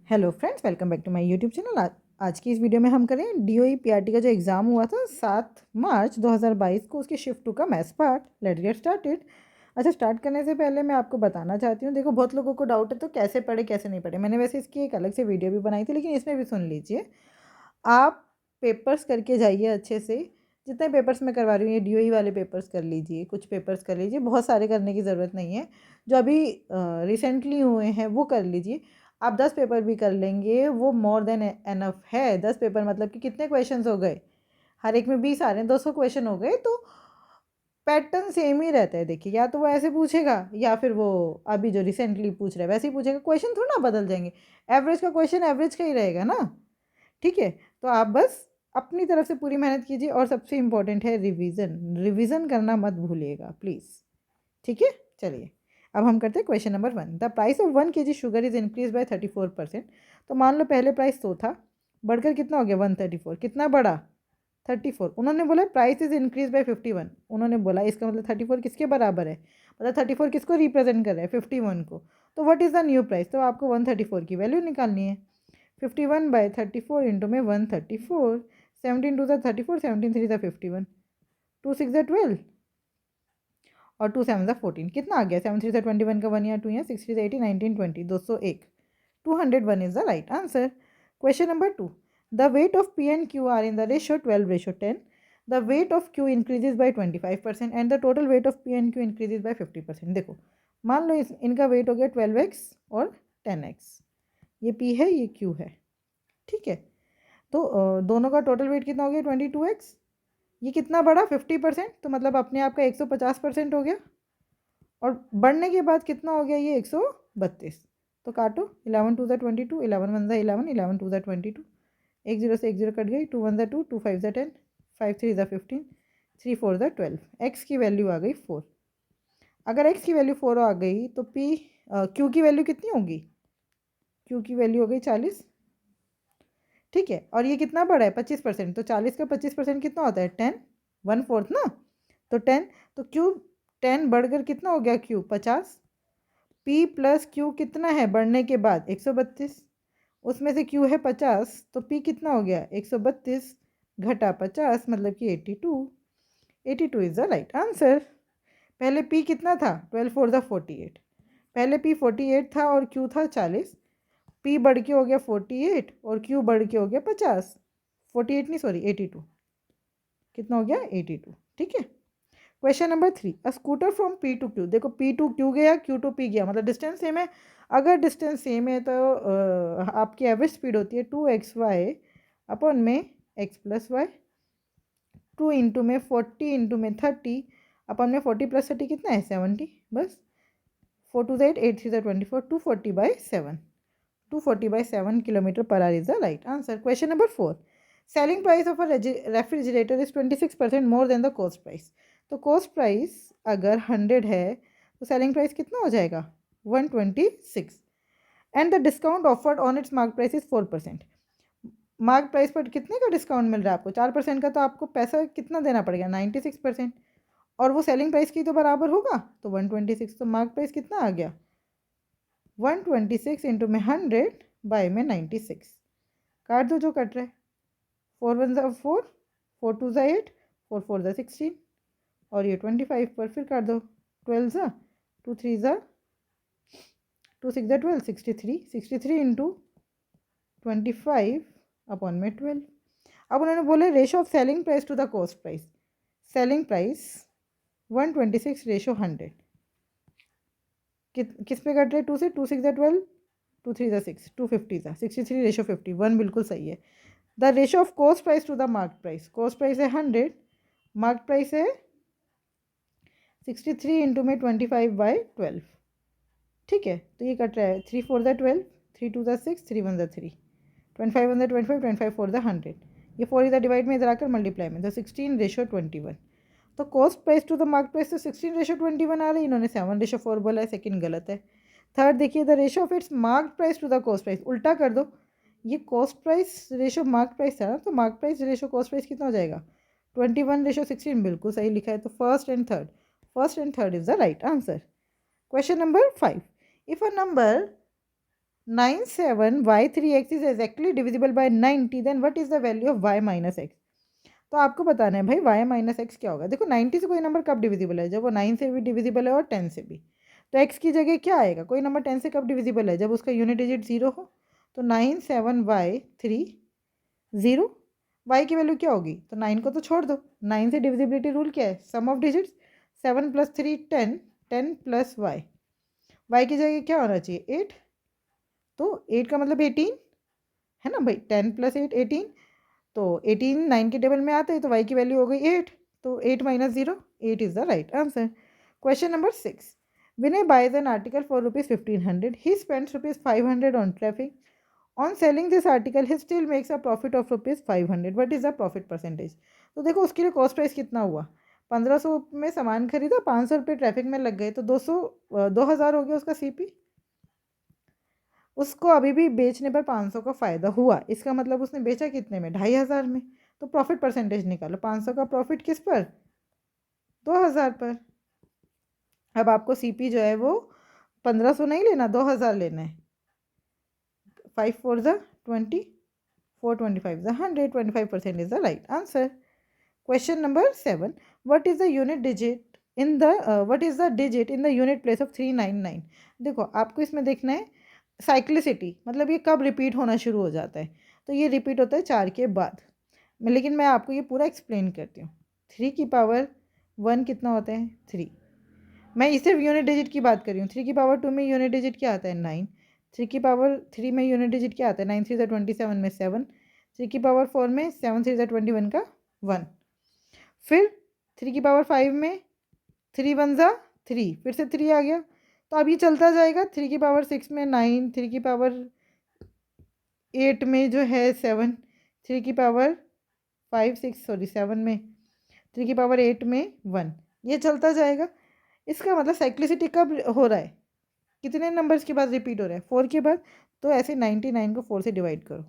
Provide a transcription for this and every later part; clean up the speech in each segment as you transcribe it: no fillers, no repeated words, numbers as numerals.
Hello friends, welcome back to my YouTube channel. आज की इस वीडियो में हम करें डीओई पीआरटी का जो एग्ज़ाम हुआ था 7 मार्च 2022 को, उसके शिफ्ट 2 का maths part. Let's get started. अच्छा, स्टार्ट करने से पहले मैं आपको बताना चाहती हूँ, देखो बहुत लोगों को डाउट है तो कैसे पढ़े कैसे नहीं पढ़े। मैंने वैसे इसकी एक अलग से वीडियो भी बनाई थी, लेकिन इसमें भी सुन लीजिए। आप पेपर्स करके जाइए अच्छे से। जितने पेपर्स मैं करवा रही हूँ, ये डीओई वाले पेपर्स कर लीजिए, कुछ पेपर्स कर लीजिए, बहुत सारे करने की ज़रूरत नहीं है। जो अभी रिसेंटली हुए हैं वो कर लीजिए। आप 10 पेपर भी कर लेंगे, वो मोर देन एनफ है। 10 पेपर मतलब कि कितने क्वेश्चंस हो गए, हर एक में 20 आ रहे हैं, 200 क्वेश्चन हो गए। तो पैटर्न सेम ही रहता है। देखिए, या तो वो ऐसे पूछेगा या फिर वो अभी जो रिसेंटली पूछ रहा है वैसे ही पूछेगा। क्वेश्चन थोड़ा ना बदल जाएंगे। एवरेज का क्वेश्चन एवरेज का ही रहेगा ना। ठीक है, तो आप बस अपनी तरफ से पूरी मेहनत कीजिए। और सबसे इम्पोर्टेंट है रिवीजन। रिवीजन करना मत भूलिएगा प्लीज़। ठीक है, चलिए अब हम करते हैं question number 1। The price of 1 kg sugar is increase by 34%। तो मान लो पहले प्राइस 100 था, बढ़कर कितना हो गया 134। कितना बढ़ा 34। उन्होंने बोला प्राइस इज इंक्रीज बाय 51। उन्होंने बोला इसका मतलब 34 किसके बराबर है, मतलब 34 किसको रिप्रेजेंट कर रहा है 51 को। तो what is the new price, तो आपको 134 की वैल्यू निकालनी है। 51/34 इंटू में 134। 17 2 34, 17 3 51, 2 6 12 और 2 7 14। कितना आ गया, 7 3 21 का 1 या 2 या 6 3 80 19 20, 201। 201 is the right answer. Question number 2। The weight of P and Q are in the ratio 12:10। The weight of Q increases by 25% and the total weight of P and Q increases by 50%। देखो, मान लो इनका wait हो गया 12x और 10x। ये P है, ये Q है। ठीक है, तो दोनों का टोटल वेट कितना हो गया 22x। ये कितना बढ़ा 50%, तो मतलब अपने आप का 150% हो गया। और बढ़ने के बाद कितना हो गया ये 132। तो काटो, 11 2 22, 11 1 11, 11 2 22। एक जीरो से एक जीरो कट गई, 2 1 2, 2 5 10, 5 3 15, 3 4 12। एक्स की वैल्यू आ गई 4। अगर एक्स की वैल्यू 4 आ गई तो पी क्यू की वैल्यू कितनी होगी, क्यू की वैल्यू हो गई 40। ठीक है, और ये कितना बढ़ा है 25%। तो 40 का 25% कितना होता है 10, 1/4 ना। तो 10, तो क्यू 10 बढ़कर कितना हो गया क्यू 50। पी प्लस क्यू कितना है बढ़ने के बाद 132। उसमें से क्यू है 50, तो पी कितना हो गया 132 घटा 50 मतलब कि 82। 82 इज द राइट आंसर। पहले पी कितना था 12 4 48। पहले पी 48 था और क्यू था 40। पी बढ़ के हो गया 48 और क्यू बढ़ के हो गया 50। 48 नहीं, सॉरी 82। कितना हो गया 82। ठीक है, question number 3। A scooter from P to Q. देखो, पी टू क्यू गया, क्यू टू पी गया, मतलब डिस्टेंस सेम है। अगर डिस्टेंस सेम है तो आपकी एवरेज स्पीड होती है 2xy अपॉन में x+y। 2 इंटू में 40 इंटू में 30 अपन में 40 + 30 कितना है 70। बस 4 2 8 8 3 24, 240/7। 240/7 kilometre per hour is the right answer. Question number 4। Selling price of a refrigerator is 26% more than the cost price. तो कॉस्ट प्राइस अगर 100 है तो सेलिंग प्राइस कितना हो जाएगा 126। And the discount offered on it's mark price is 4%। Mark price पर कितने का डिस्काउंट मिल रहा है आपको 4% का, तो आपको पैसा कितना देना पड़ेगा 96%। और वो सेलिंग प्राइस की तो बराबर होगा, तो 126। तो मार्क प्राइस कितना आ गया 126 इंटू में 100 बाय में 96। काट दो जो कट रहा है। 4 1 4, 4 2 8, 4 4 16 और ये 25 पर फिर काट दो। 12 2 3 2 6 12, 63। 63 इंटू 25 अपॉन में 12। अब उन्होंने बोले ratio of selling price to the cost price. Selling price 126 ratio 100। किस पे कट रहे 2 से, 2 6 12, 2 3 6, 250 63 रेशो 50। 1 बिल्कुल सही है। The ratio of cost price to the mark price. Cost price है 100, मार्क प्राइस है 63 इंटू में 25/12। ठीक है, तो ये कट रहा है 3 4 12, 3 2 6, 3 1 3, 25 1 25, 25 4 100। ये 4 इधर डिवाइड में इधर आकर मल्टीप्लाई में, तो 16 रेशो 21। तो cost price to the mark price तो 16 रेशो 21 आ रही है, इन्होंने 7 रेशो 4 बोला है, सेकंड गलत है। थर्ड देखिए, the ratio of its mark price to the cost price, उल्टा कर दो। ये cost price ratio mark price था ना, तो mark price ratio cost price कितना हो जाएगा 21 रेशो 16। बिल्कुल सही लिखा है, तो first and third is the right answer. Question number 5। If a number 97y3x is exactly divisible by 90, then what is the value of y minus x. तो आपको बताना है भाई y माइनस एक्स क्या होगा। देखो 90 से कोई नंबर कब डिविजिबल है, जब वो 9 से भी डिविजिबल है और 10 से भी। तो x की जगह क्या आएगा, कोई नंबर 10 से कब डिविजिबल है, जब उसका यूनिट डिजिट 0 हो। तो 97y3 0, y की वैल्यू क्या होगी, तो 9 को तो छोड़ दो, 9 से डिविजिबिलिटी रूल क्या है, सम ऑफ डिजिट्स। 7 + 3 10, 10 + y की जगह क्या होना चाहिए 8, तो 8 का मतलब 18 है ना भाई, 10 + 8 18, तो 18 9 के टेबल में आता है, तो y की वैल्यू हो गई 8, तो 8 - 0 8 is the right answer. Question number 6, Vinay buys an article for rupees 1500, he spends rupees 500 on traffic, on selling this article he still makes a profit of rupees 500, what is the profit percentage। तो देखो उसके लिए cost price कितना हुआ, 1500 में सामान खरीदा, 500 रुपये ट्रैफिक में लग गए, तो 2000 हो गया उसका सीपी। उसको अभी भी बेचने पर 500 का फ़ायदा हुआ, इसका मतलब उसने बेचा कितने में, 2500 में। तो प्रॉफिट परसेंटेज निकालो, 500 का प्रॉफिट किस पर, 2000 पर। अब आपको सीपी जो है वो 1500 नहीं लेना, 2000 लेना है। 5 4 ज़ा 20, 4 25 ज़ा 100, 25% is the right answer. Question number 7, what is the unit digit in the what is the digit in the unit place of 399। देखो आपको इसमें देखना है साइक्लिसिटी, मतलब ये कब रिपीट होना शुरू हो जाता है, तो ये रिपीट होता है 4 के बाद। लेकिन मैं आपको ये पूरा एक्सप्लेन करती हूँ। 3 की पावर 1 कितना होता है 3, मैं सिर्फ यूनिट डिजिट की बात कर रही हूँ। 3 की पावर 2 में यूनिट डिजिट क्या आता है 9, 3 की पावर 3 में यूनिट डिजिट क्या आता है 9 3 ज़ा 27 में 7, 3 की पावर 4 में 7 3 ज़ा 21 का 1, फिर 3 की पावर 5 में 3 1 ज़ा 3, फिर से 3 आ गया। तो अब ये चलता जाएगा। 3 की पावर 6 में 9, 3 की पावर 8 में जो है 7, 3 की पावर 5 6 सॉरी 7 में, 3 की पावर 8 में 1, ये चलता जाएगा। इसका मतलब साइक्लिसिटी कब हो रहा है, कितने नंबर्स के बाद रिपीट हो रहा है, 4 के बाद। तो ऐसे 99 को 4 से डिवाइड करो,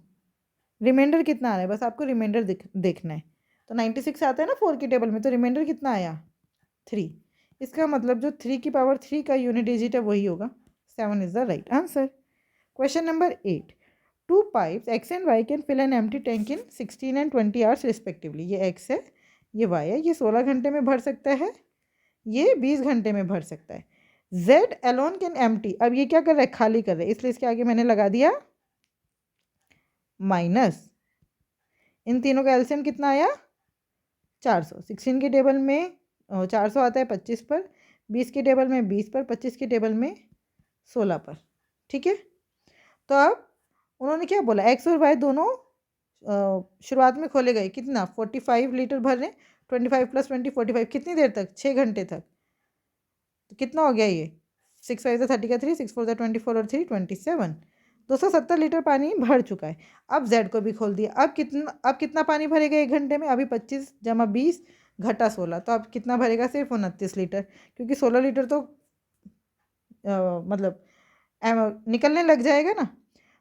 रिमाइंडर कितना आ रहा है, बस आपको रिमाइंडर देखना है। तो 96 आता है ना 4 के टेबल में, तो रिमाइंडर कितना आया 3। इसका मतलब जो 3 की पावर 3 का यूनिट डिजिट है वही होगा, 7 is the right answer. Question number 8, 2 pipes x and y can fill an empty tank in 16 and 20 hours respectively। ये x है, ये y है, ये 16 घंटे में भर सकता है, ये 20 घंटे में भर सकता है। z alone can empty, अब ये क्या कर रहा है, खाली कर रहा है, इसलिए इसके आगे मैंने लगा दिया माइनस। इन तीनों का एलसीएम कितना आया 400। 16 के टेबल में 400 आता है 25 पर, 20 के टेबल में 20 पर, 25 के टेबल में 16 पर। ठीक है, तो अब उन्होंने क्या बोला, एक्स और वाई दोनों शुरुआत में खोले गए, कितना 45 लीटर भर रहे, 25 + 20 45, कितनी देर तक, 6 घंटे तक। तो कितना हो गया ये, 6 5 ज़ा 30 का 3, 6 4 ज़ा 24 और 3 27, 270 लीटर पानी भर चुका है। अब जेड को भी खोल दिया, अब कितना पानी भरेगा 1 घंटे में, अभी 25 + 20 घटा 16, तो अब कितना भरेगा, सिर्फ 29 लीटर, क्योंकि 16 लीटर तो मतलब निकलने लग जाएगा ना।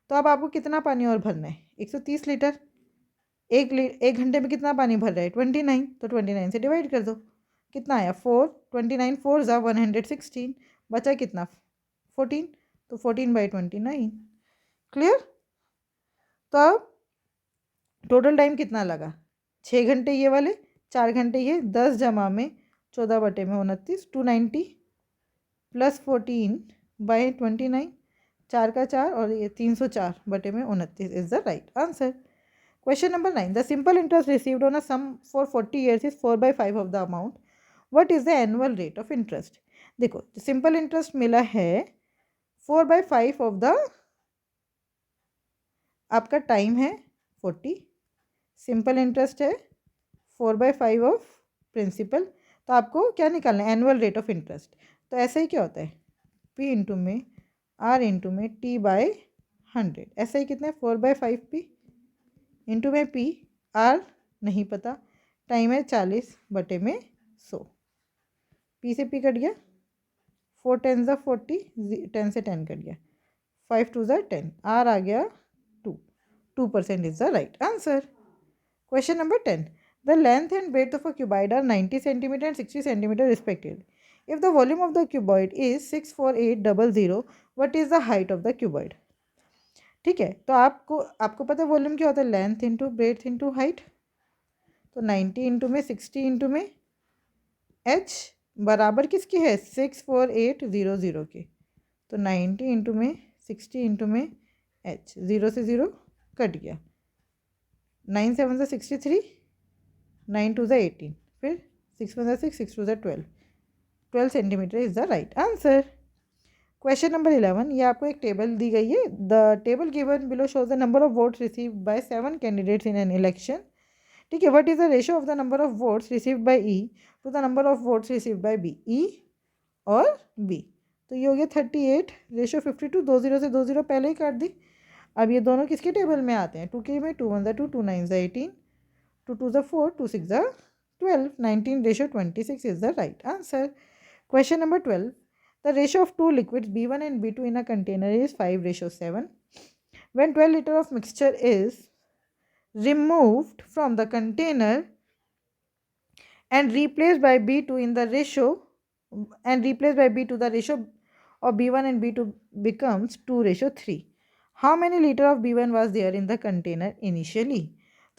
तो अब आपको कितना पानी और भरना है, 130 लीटर। एक घंटे में कितना पानी भर रहा है 29, तो 29 से डिवाइड कर दो, कितना आया 4, 29 4 ज़ा 116, बचा कितना 14, तो 14/29। क्लियर। तो अब टोटल टाइम कितना लगा, 6 घंटे ये वाले, 4 घंटे ये, 10 जमा में 14/29, 290 + 14/29, 4 का 4 और ये 304/29 is the right answer. Question number 9, the simple interest received on a sum for 40 years is 4/5 of the amount, what is the annual rate of interest. देखो सिंपल इंटरेस्ट मिला है 4/5 ऑफ द, आपका टाइम है 40, simple interest है 4/5 of principal, तो आपको क्या निकालना है, एनुअल रेट ऑफ इंटरेस्ट। तो ऐसे ही क्या होता है, P इंटू में R इंटू में T/100, ऐसा ही कितना है 4/5 P इंटू में P, R नहीं पता, टाइम है 40/100, P से P कट गया, 4 10 ज़ा 40, 10 से 10 कट गया, 5 2 ज़ा 10, R आ गया 2% is the right answer. Question number 10, the length and breadth of a cuboid are 90 centimeter and 60 centimeter respectively. If the volume of the cuboid is 64800, what is the height of the cuboid? ठीक है, तो आपको आपको पता है volume क्या होता है, length into breadth into height. तो 90 इंटू में 60 इंटू में h बराबर किसकी है, 64800 के। तो 90 इंटू में 60 इंटू में h, 0 से 0 कट गया, 9 7 से 63, 9 2 से 18, फिर 6 1 6, 6 2 से 12 centimeter is the right answer. Question number 11, ये आपको एक टेबल दी गई है। The table given below shows the number of votes received by 7 candidates in an election. ठीक है, what is the ratio of the number of votes received by E to the number of votes received by B, E और B. तो ये हो गया 38 ratio 52, 20 से 20 पहले ही काट दी। अब ये दोनों किसके टेबल में आते हैं, 2 के में, 2 1 2, 2 9 18, 2 2 4, 2 6 12, 19 ratio 26 is the right answer. Question number 12, the ratio of two liquids B1 and B2 in a container is 5:7. When 12 liter of mixture is removed from the container and replaced by B2 in the ratio the ratio of B1 and B2 becomes 2:3. How many liter of B1 was there in the container initially?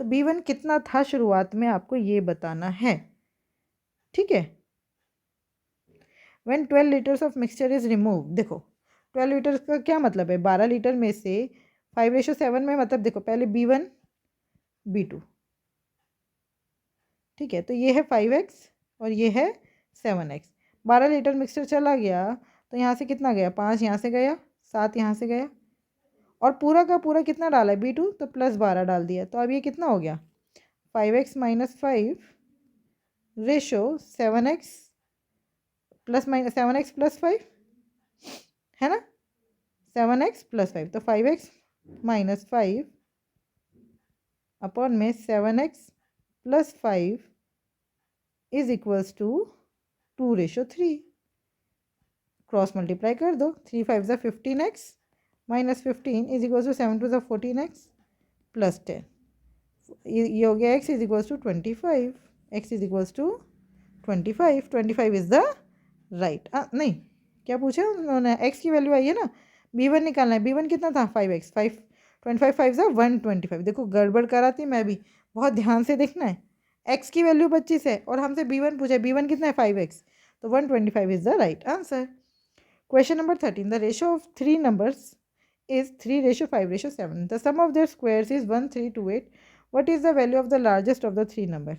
तो B1 कितना था शुरुआत में, आपको ये बताना है। ठीक है, when 12 litres of mixture is remove, देखो 12 लीटर्स का क्या मतलब है, 12 लीटर में से 5:7 में, मतलब देखो पहले B1 B2, ठीक है, तो ये है 5x और ये है 7x। 12 लीटर मिक्सचर चला गया तो यहाँ से कितना गया, 5 यहाँ से गया, 7 यहाँ से गया, और पूरा का पूरा कितना डाला है B2, तो +12 डाल दिया। तो अब ये कितना हो गया, 5x - 5 रेशो 7x + 5 है ना, 7x + 5, तो 5x - 5 अपॉन में 7x + 5 is equals to 2:3। Cross multiply कर दो, 3 5 ज़ा 15x - 15 इज इक्वल्स टू 7 2 ज़ा 14x + 10। ये हो गया x is equals to 25, x is equals to 25, 25 is the right. नहीं, क्या पूछा उन्होंने, x की वैल्यू आई है ना, B1 निकालना है। B1 कितना था, 5x, 5 25 5 ज़ा 125। देखो गड़बड़ कराती मैं भी, बहुत ध्यान से देखना है। x की वैल्यू 25 है और हमसे B1 पूछा है, B1 कितना है 5x, तो 125 is the right answer. Question number 13, the ratio of 3 numbers is 3:5:7. The sum of their squares is 1 3 2 8. What is the value of the largest of the 3 number?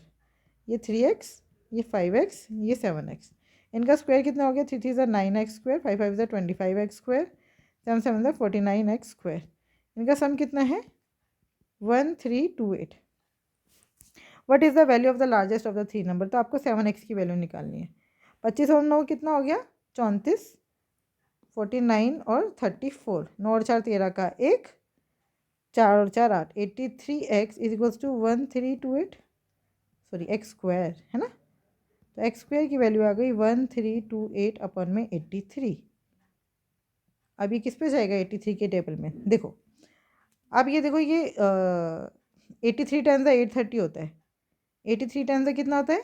ये 3x, ये 5x, ये 7x, इनका square कितना हो गया, 3 3 ज़ा 9x square, 5 5 ज़ा 25x square, 7 7 ज़ा 49x स्क्वायर, इनका सम कितना है 1 3 2 8। What is the value of the largest of the 3 number, तो आपको 7x की वैल्यू निकालनी है। 25 और 9 कितना हो गया, 34, 49 और 34, 9 और 4 13 का 1, 4 और 4 8, 83x is equals to 1328, sorry x square है ना, तो x स्क्वायर की वैल्यू आ गई 1328 अपॉन में 83। अब ये किस पे जाएगा, 83 के टेबल में। देखो अब ये देखो, ये 83 10 830 होता है, 83 10 कितना होता है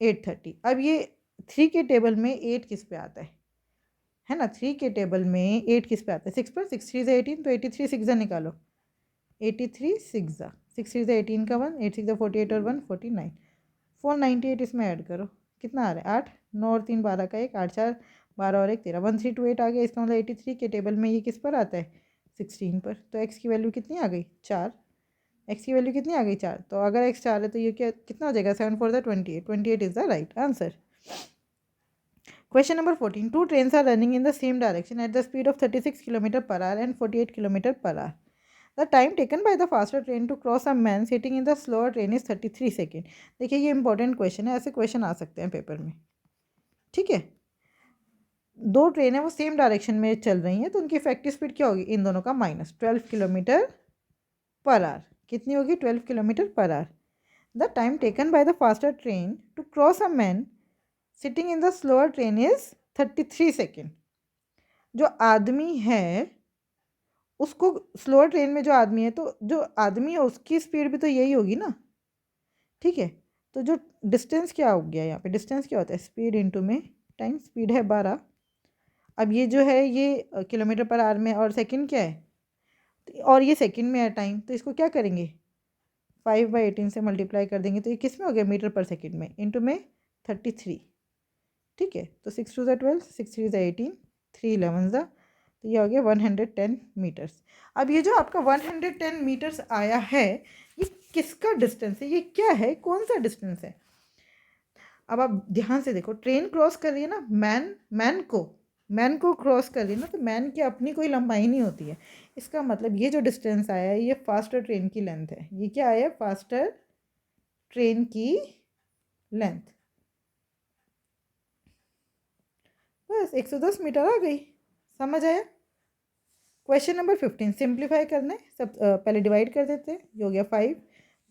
830। अब ये 3 के टेबल में 8 किस पे आता है ना, 3 के टेबल में 8 किस पे आता है, 6 पर, 6 3 ज़ा 18, तो 83 6 ज़ा निकालो, 83 6 ज़ा 6 3 ज़ा 18 का 1, 8 6 ज़ा 48 और 1 49, 498 इसमें ऐड करो, कितना आ रहा है 8, 9 और 3 12 का 1, 8 4 12 और 1 13, 1328 आ गया। इसका मतलब 83 के टेबल में ये किस पर आता है 16 पर। तो x की वैल्यू कितनी आ गई 4, x की वैल्यू कितनी आ गई 4। तो अगर x 4 है तो ये क्या कितना हो जाएगा, 7 4 ज़ा 28, 28 is the right answer. Question number 14. Two trains are running in the same direction at the speed of 36 km/h and 48 km/h. The time taken by the faster train to cross a man sitting in the slower train is 33 second. देखिए ये important question है, ऐसे question आ सकते हैं paper में। ठीक है, दो ट्रेन है वो सेम डायरेक्शन में चल रही हैं, तो उनकी इफेक्टिव स्पीड क्या होगी, इन दोनों का -12 km/h। कितनी होगी 12 km/h। The time taken by the faster train to cross a man sitting in the slower train is 33 second. जो आदमी है उसको, स्लोअर ट्रेन में जो आदमी है, तो जो आदमी है उसकी स्पीड भी तो यही होगी ना। ठीक है, तो जो डिस्टेंस क्या हो गया यहाँ पे, डिस्टेंस क्या होता है, स्पीड इनटू में टाइम, स्पीड है 12। अब ये जो है ये km/h में, और सेकंड क्या है और ये सेकंड में है टाइम, तो इसको क्या करेंगे 5/18 से मल्टीप्लाई कर देंगे, तो ये किस में हो गया मीटर पर सेकंड में, इंटू में 33। ठीक है, तो 6 2 12, 6 3 18, 3 11 तो ये हो गया 110 मीटर्स। अब ये जो आपका 110 मीटर्स आया है, ये किसका डिस्टेंस है, ये क्या है, कौन सा डिस्टेंस है। अब आप ध्यान से देखो, ट्रेन क्रॉस कर रही है ना, मैन को क्रॉस कर रही है ना, तो मैन की अपनी कोई लंबाई नहीं होती है। इसका मतलब ये जो डिस्टेंस आया है ये फास्टर ट्रेन की लेंथ है। ये क्या आया, फास्टर ट्रेन की लेंथ। बस 110 मीटर आ गई, समझ आया। क्वेश्चन नंबर 15 सिंप्लीफाई करना है, सब पहले डिवाइड कर देते हैं। ये हो गया 5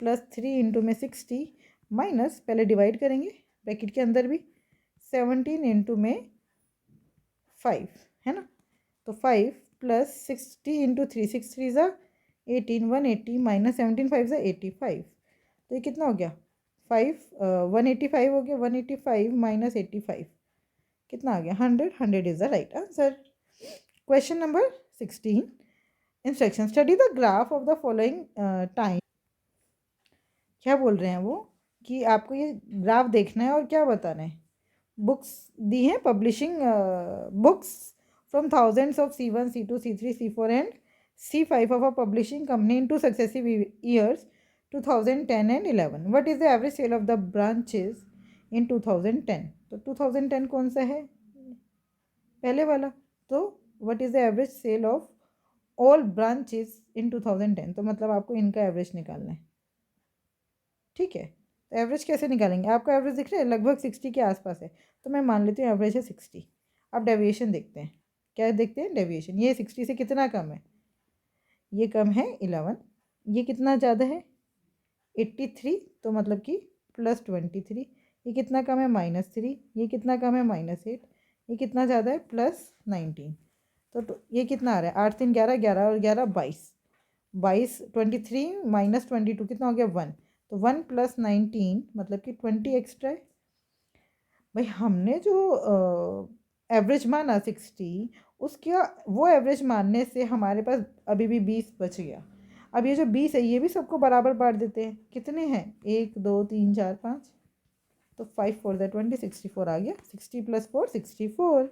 + 3 इंटू में 60 माइनस, पहले डिवाइड करेंगे ब्रैकेट के अंदर भी, 17 इंटू में 5 है ना, तो 5 + 60 इंटू 3, 6 3 18, 180 माइनस 17 5 85, तो ये कितना हो गया 185 हो गया, 185 माइनस 85 कितना आ गया 100, 100 is the right answer. Question number 16 instruction, study the graph of the following time. क्या बोल रहे हैं वो कि आपको ये ग्राफ देखना है और क्या बताना है। बुक्स दी हैं, publishing books from thousands of C1 C2 C3 C4 and C5 of a publishing company in 2 successive years 2010 and 11। What is the average sale of the branches in 2010। तो 2010 कौन सा है, पहले वाला, तो what is the average sale of all branches in 2010, तो मतलब आपको इनका एवरेज निकालना है। ठीक है, तो एवरेज कैसे निकालेंगे, आपका एवरेज दिख रहा है लगभग 60 के आसपास है, तो मैं मान लेती हूँ एवरेज है 60। अब डेविएशन देखते हैं, क्या देखते हैं डेविएशन, ये 60 से कितना कम है, ये कम है 11, ये कितना ज़्यादा है 83, तो मतलब कि +23, ये कितना कम है -3, ये कितना कम है -8, ये कितना ज़्यादा है +19, तो ये कितना आ रहा है 8 3 11, 11 और 11 22, 22 23 माइनस 22 कितना हो गया 1, तो 1 + 19 मतलब कि 20 एक्स्ट्रा है। भाई हमने जो एवरेज माना 60, उसका वो एवरेज मानने से हमारे पास अभी भी 20 बच गया। अब ये जो 20 है ये भी सबको बराबर बांट देते हैं, कितने हैं 1 2 3 4 5, तो 5 4 20 64 आ गया, 60 + 4 64।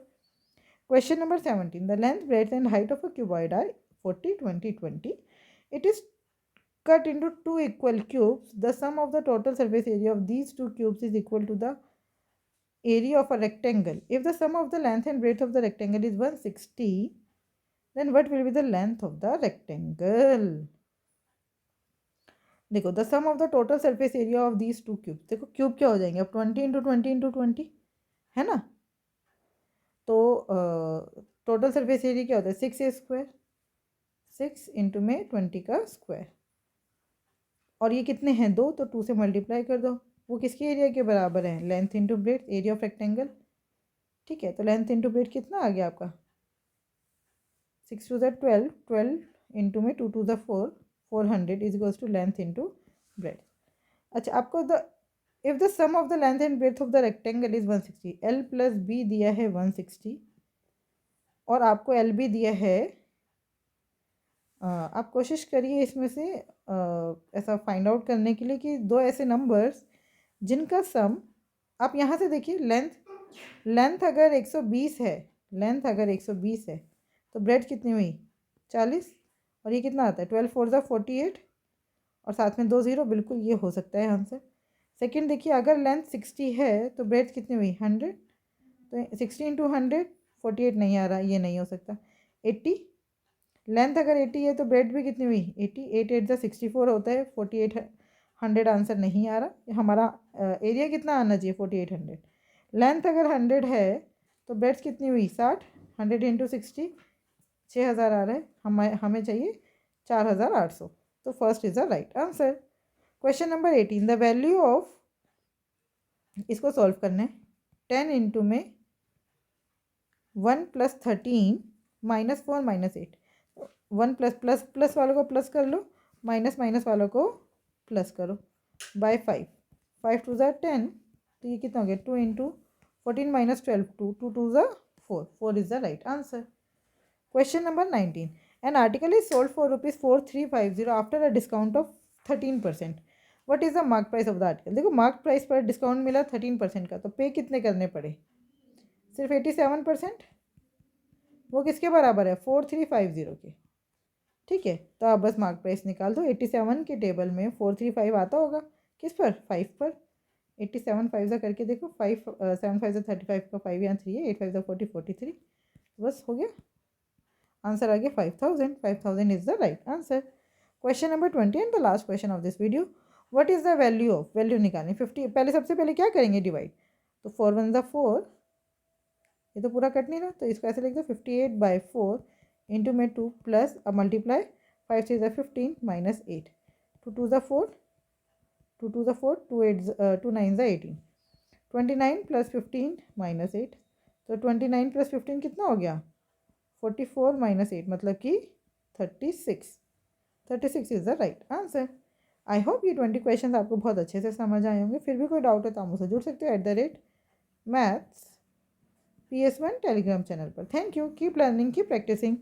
Question number 17 the length breadth and height of a cuboid are 40 20 20। It is cut into two equal cubes. The sum of the total surface area of these two cubes is equal to the area of a rectangle. If the sum of the length and breadth of the rectangle is 160, then what will be the length of the rectangle? देखो the sum of the total surface area of these two cube, देखो cube क्या हो जाएंगे अब 20 into 20 into 20 है ना, तो total surface area क्या होता है 6a², 6 इंटू में 20 का स्क्वायर, और ये कितने हैं 2, तो 2 से मल्टीप्लाई कर दो, वो किसके एरिया के बराबर है length into breadth, area of rectangle. ठीक है, तो लेंथ इंटू ब्रेड्थ कितना आ गया आपका 6 2 12, 12 इंटू में 2 2 4, 400 is equals to length into breadth. अच्छा आपको the if the sum of the length and breadth of the rectangle is 160, L + B दिया है 160 और आपको LB दिया है, आप कोशिश करिए इसमें से ऐसा फाइंड आउट करने के लिए कि दो ऐसे नंबर्स जिनका सम, आप यहाँ से देखिए लेंथ अगर 120 है, लेंथ अगर 120 है तो ब्रेड कितनी हुई 40, और ये कितना आता है 12 4 48 और साथ में 2 0, बिल्कुल ये हो सकता है आंसर। सेकंड देखिए अगर लेंथ 60 है तो ब्रेड कितनी हुई 100, तो 60 इंटू 100 48 नहीं आ रहा, ये नहीं हो सकता। 80, लेंथ अगर 80 है तो ब्रेड भी कितनी हुई 80, 8 8 64 होता है, 48 100 आंसर नहीं आ रहा। हमारा एरिया कितना आना चाहिए 4800, लेंथ अगर 100 है तो ब्रेड्थ कितनी हुई 60, 100 इंटू 60 6000 आ रहा है, हमें चाहिए 4800, तो first is the right answer. Question number 18 the value of, इसको सॉल्व करना है 10 इंटू में 1 + 13 -4 -8, 1 प्लस प्लस वालों को प्लस कर लो, माइनस माइनस वालों को प्लस करो बाय 5, 5 2 10, तो ये कितना हो गया 2 into 14 -12 2 2 2 4, 4 is the right answer. Question number 19 an article is sold for ₹4350 after a discount of 13%. What is the mark price of the article. देखो मार्क प्राइस पर डिस्काउंट मिला 13% का, तो पे कितने करने पड़े, सिर्फ 87%. वो किसके बराबर है, 4350 के. ठीक है, तो आप बस मार्क प्राइस निकाल दो. 87 के टेबल में 435 आता होगा, किस पर, 5 पर. 87 5 ज़ा करके देखो, 5 7 5 ज़ा 35 का 5 यहाँ 3 है, 8 5 ज़ा 40 43. बस हो गया, आंसर आ गया 5000. 5000 is the right answer. Question number 20 and the last question of this video. What is the value of, value निकालनी 50. पहले सबसे पहले क्या करेंगे, डिवाइड. तो 4 1 ज़ा 4, ये तो पूरा कट नहीं रहा, तो इसको ऐसे लिख दो 58/4 इंटू में 2 प्लस, अब मल्टीप्लाई 5 3 ज़ा 15 माइनस 8, 2 2 ज़ा 4, 2 2 ज़ा 4, 2 8 2 9 ज़ा 18, 29 प्लस 15 माइनस 8. तो 29 प्लस 15 कितना हो गया, 44 माइनस 8 मतलब कि 36. 36 is the right answer. I hope ये 20 क्वेश्चन आपको बहुत अच्छे से समझ आए होंगे. फिर भी कोई डाउट है तो आप मुझसे जुड़ सकते हो @maths PS1 टेलीग्राम चैनल पर. Thank you. Keep learning, keep practising.